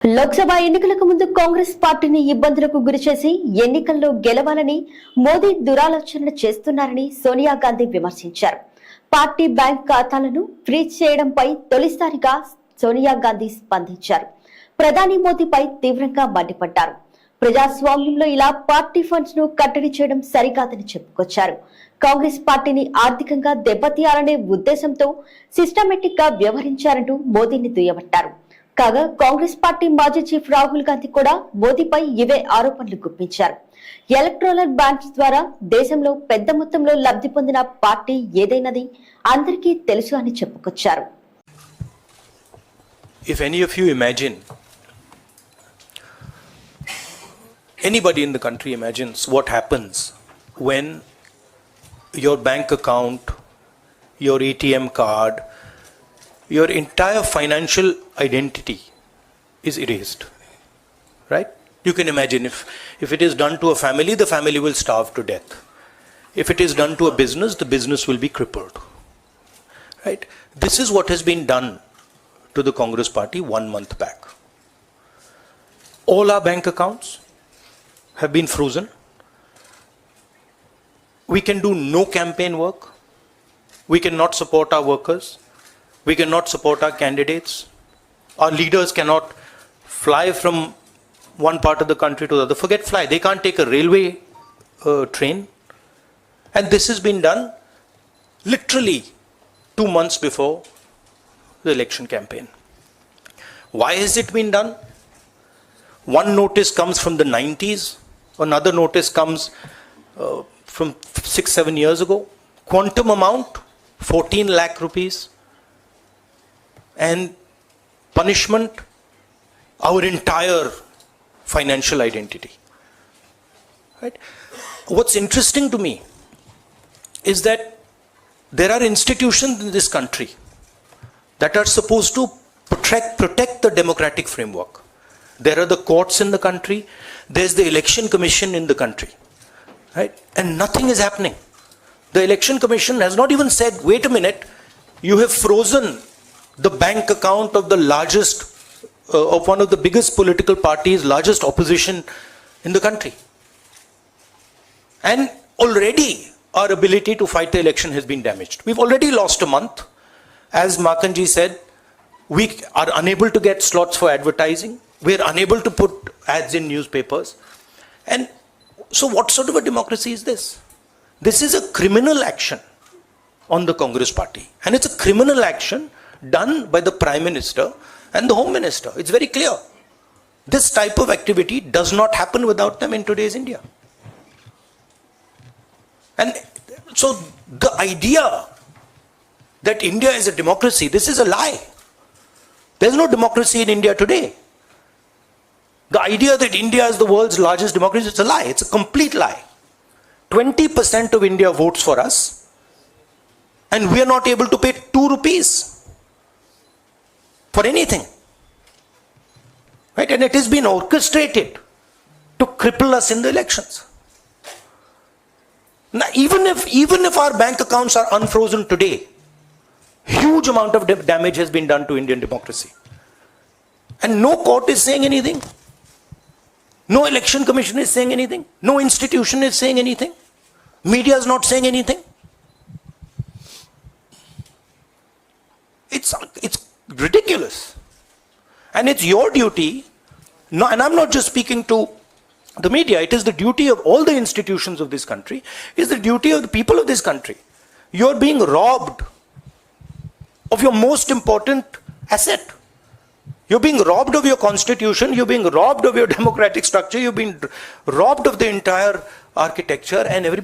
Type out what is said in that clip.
లోక్సభ ఎన్నికలకు ముందు కాంగ్రెస్ పార్టీని ఇబ్బందులకు గురిచేసి ఎన్నికల్లో గెలవాలని మోదీ దురాలోచనలు చేస్తున్నారని సోనియా గాంధీ విమర్శించారు. పార్టీ బ్యాంక్ ఖాతాలను ఫ్రీజ్ చేయడంపై తొలిసారిగా సోనియా గాంధీ స్పందించారు. ప్రధాని మోదీపై తీవ్రంగా మండిపడ్డారు. ప్రజాస్వామ్యంలో ఇలా పార్టీ ఫండ్స్ ను కట్టడి చేయడం సరికాదని చెప్పుకొచ్చారు. కాంగ్రెస్ పార్టీని ఆర్థికంగా దెబ్బతీయాలనే ఉద్దేశంతో సిస్టమేటిక్ గా వ్యవహరించారంటూ మోదీని దుయ్యబట్టారు. కాగా కాంగ్రెస్ పార్టీ మాజీ చీఫ్ రాహుల్ గాంధీ కూడా మోదీపై ఇవే ఆరోపణలు గుప్పించారు. ఎలక్ట్రల్ బాండ్స్ ద్వారా దేశంలో పెద్ద మొత్తంలో లబ్ధి పొందిన పార్టీ ఏదైనది అందరికీ తెలుసు అని చెప్పుకొచ్చారు. If any of you imagine, anybody in the country imagines what happens when your bank account, your ATM card, your entire financial identity is erased, right? You can imagine if it is done to a family, the family will starve to death. If it is done to a business, the business will be crippled, right? This is what has been done to the Congress party 1 month back. All our bank accounts have been frozen. We can do no campaign work. We cannot support our workers. We cannot support our candidates. Our leaders cannot fly from one part of the country to the other. Forget fly. They can't take a railway train. And this has been done literally 2 months before the election campaign. Why has it been done? One notice comes from the 90s. Another notice comes from 6-7 years ago. Quantum amount, 14 lakh rupees. And punishment, our entire financial identity. Right? What's interesting to me is that there are institutions in this country that are supposed to protect the democratic framework. There are the courts in the country, there's the election commission in the country, right? And nothing is happening. The election commission has not even said, wait a minute, you have frozen the bank account of the largest, of one of the biggest political parties, largest opposition in the country. And already our ability to fight the election has been damaged. We've already lost a month. As Makanji said, we are unable to get slots for advertising. We are unable to put ads in newspapers. And so what sort of a democracy is this? This is a criminal action on the Congress party. And it's a criminal action done by the Prime Minister and the Home Minister. It's very clear. This type of activity does not happen without them in today's India. And so the idea that India is a democracy, this is a lie. There's no democracy in India today. The idea that India is the world's largest democracy, it's a lie. It's a complete lie. 20% of India votes for us, and we are not able to pay 2 rupees for anything. Right? And it has been orchestrated to cripple us in the elections. Now, even if our bank accounts are unfrozen today, huge amount of damage has been done to Indian democracy. And no court is saying anything. No election commission is saying anything. No institution is saying anything. Media is not saying anything. It's ridiculous. And it's your duty, no, and I'm not just speaking to the media, it is the duty of all the institutions of this country, it is the duty of the people of this country. You're being robbed of your most important asset. You're being robbed of your constitution, you're being robbed of your democratic structure, you're being robbed of the entire architecture, and everybody